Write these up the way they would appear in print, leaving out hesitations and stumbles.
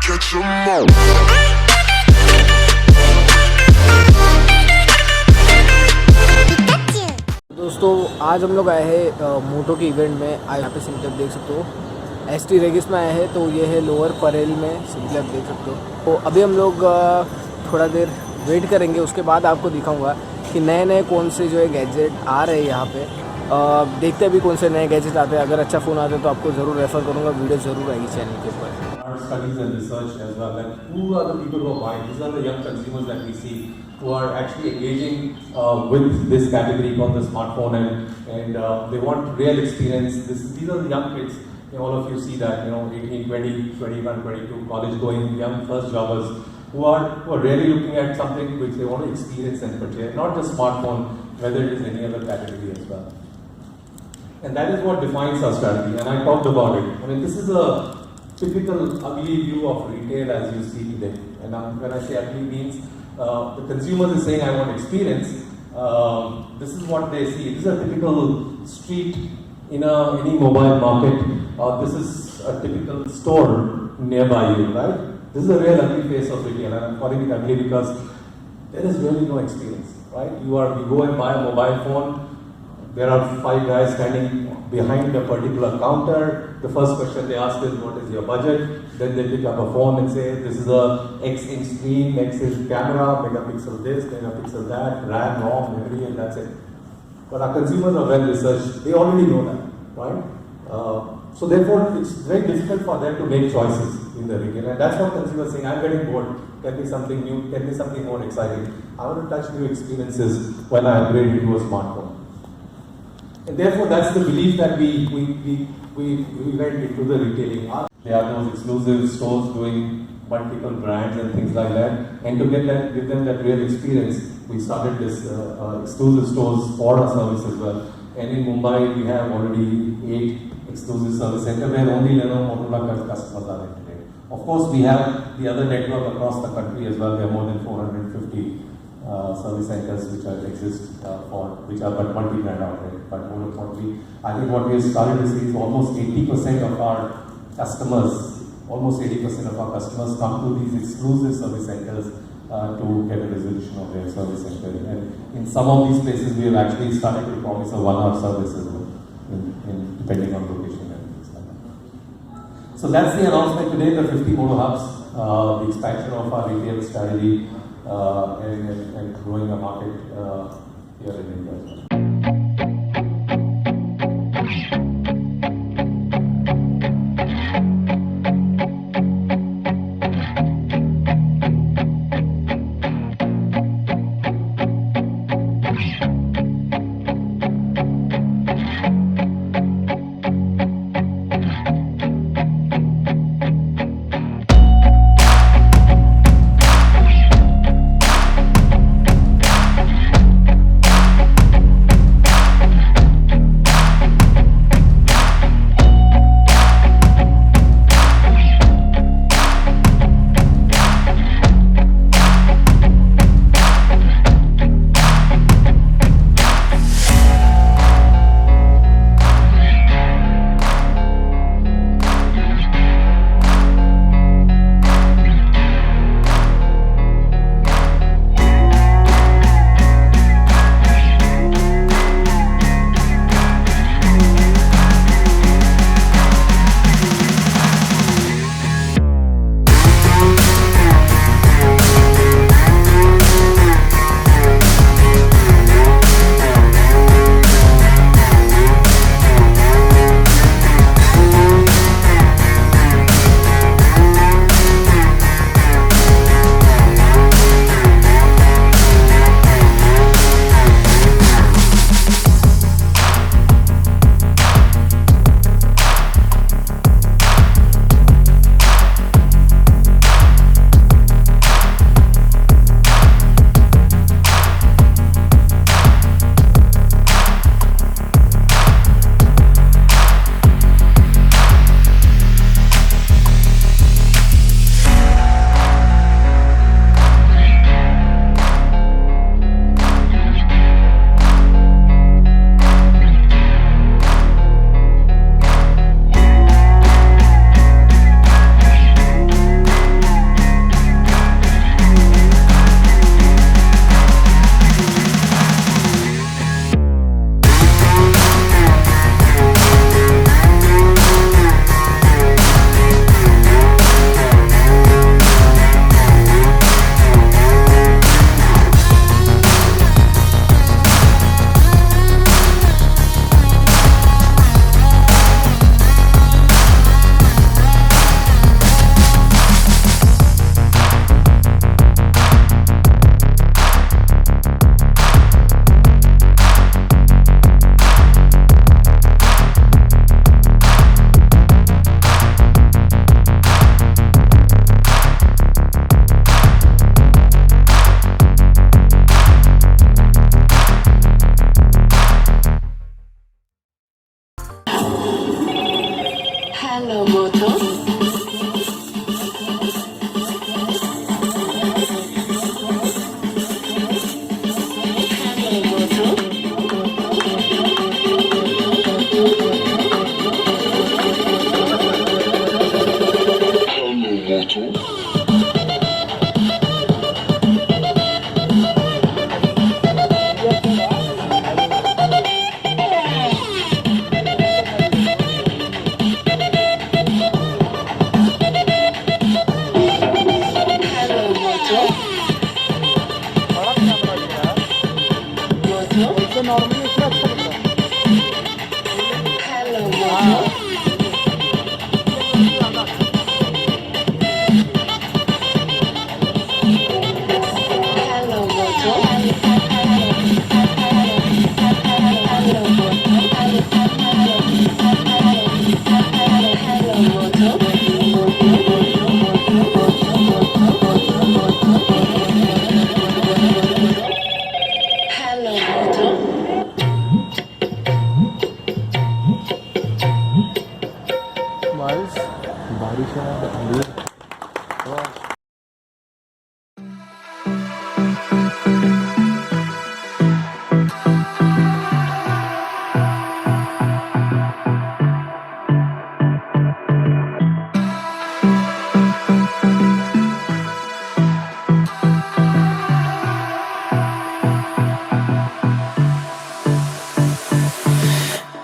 catch 'em all. दोस्तों आज हम लोग आए हैं मोटो के इवेंट में। यहाँ पे सिंपली आप देख सकते हो ST रेगिस में आए हैं। तो ये है लोअर परेल में, सिंपली आप देख सकते हो। तो अभी हम लोग थोड़ा देर वेट करेंगे, उसके बाद आपको दिखाऊंगा कि नए नए कौन से जो है गैजेट आ रहे हैं यहाँ पे। देखते हैं अभी कौन से नए गैजेट आते हैं। अगर अच्छा फ़ोन आता है तो आपको ज़रूर रेफ़र करूँगा, वीडियो ज़रूर आएगी चैनल के ऊपर। Our studies and research as well, and who are the people who are buying? These are the young consumers that we see who are actually engaging with this category called the smartphone, and they want real experience. These are the young kids. All of you see that, 18, 20, 21, 22, college going, young first jobbers who are really looking at something which they want to experience and purchase, not just smartphone, whether it is any other category as well. And that is what defines our strategy, and I talked about it. I mean, this is a typical ugly view of retail as you see today. And when I say ugly means the consumer is saying I want experience. This is what they see. This is a typical street in any mobile market. This is a typical store nearby you, right? This is a real ugly face of retail, and I'm calling it ugly because there is really no experience, right? You go and buy a mobile phone. There are 5 guys standing behind a particular counter. The first question they ask is, what is your budget? Then they pick up a phone and say, this is a X-inch screen, X-inch camera, megapixel this, megapixel that, RAM, ROM, memory, and that's it. But our consumers are well researched. They already know that, right? So therefore, it's very difficult for them to make choices in the retail. And that's what consumers are saying, I'm getting bored. Tell me something new, tell me something more exciting. I want to touch new experiences when I upgrade into a smartphone. And therefore, that's the belief that we went into the retailing. There are those exclusive stores doing multiple brands and things like that. And to give them that real experience, we started this exclusive stores for our service as well. And in Mumbai, we have already 8 exclusive service centers where only LENOVO Motorola customers are today. Of course, we have the other network across the country as well. There are more than 450 service centers which exist which are but multi-brand outlet. But more importantly, I think what we have started to see is almost 80% of our customers, come to these exclusive service centers to get a resolution of their service center. And in some of these places, we have actually started to promise a 1-hour service as well, depending on location and things like that. So that's the announcement today, the 50 Moto hubs, the expansion of our retail strategy, and growing a market here in India as well. Hello, Moto. बारिश है।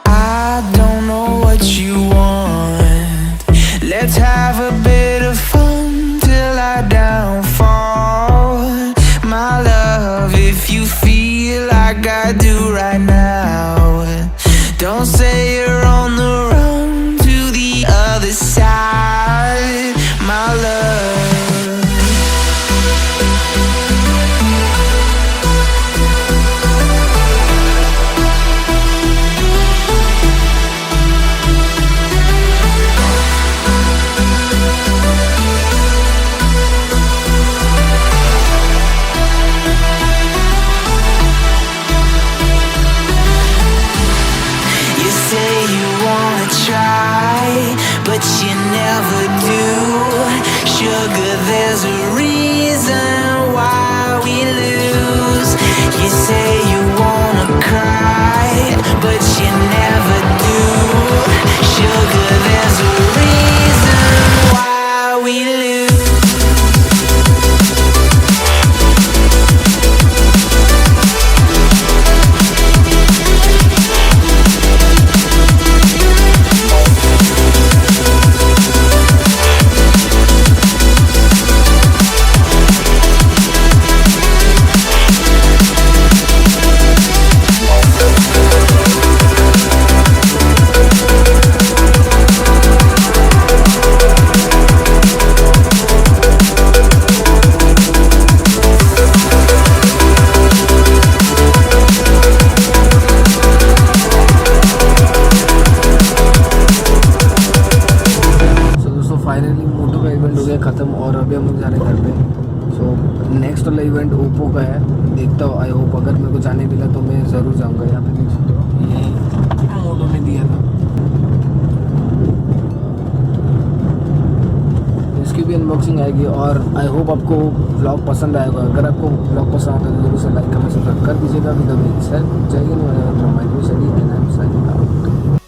I don't know what you want. Let's have a bit of fun till I downfall. My love, if you feel like I do right now, don't say you're on the run to the other side, my love. You say you wanna try, but you never do. Sugar, there's a reason why we lose. You say you wanna cry, but you never do. Sugar, there's a reason why we lose. Finally motto का event हो गया ख़त्म और अभी हम लोग जा रहे हैं घर पे। सो नेक्स्ट वाला इवेंट ओप्पो का है, देखता हूँ। आई होप अगर मेरे को जाने मिला तो मैं ज़रूर जाऊँगा। यहाँ पे देख सकते हो, ये मोटो ने दिया था, इसकी भी अनबॉक्सिंग आएगी। और आई होप आपको व्लॉग पसंद आएगा। अगर आपको व्लॉग पसंद आता है तो जरूर से लाइक कमेंट सब्सक्राइब कर दीजिएगा। विद द विद सर, जय Hind, from my SHADY and I am signing out.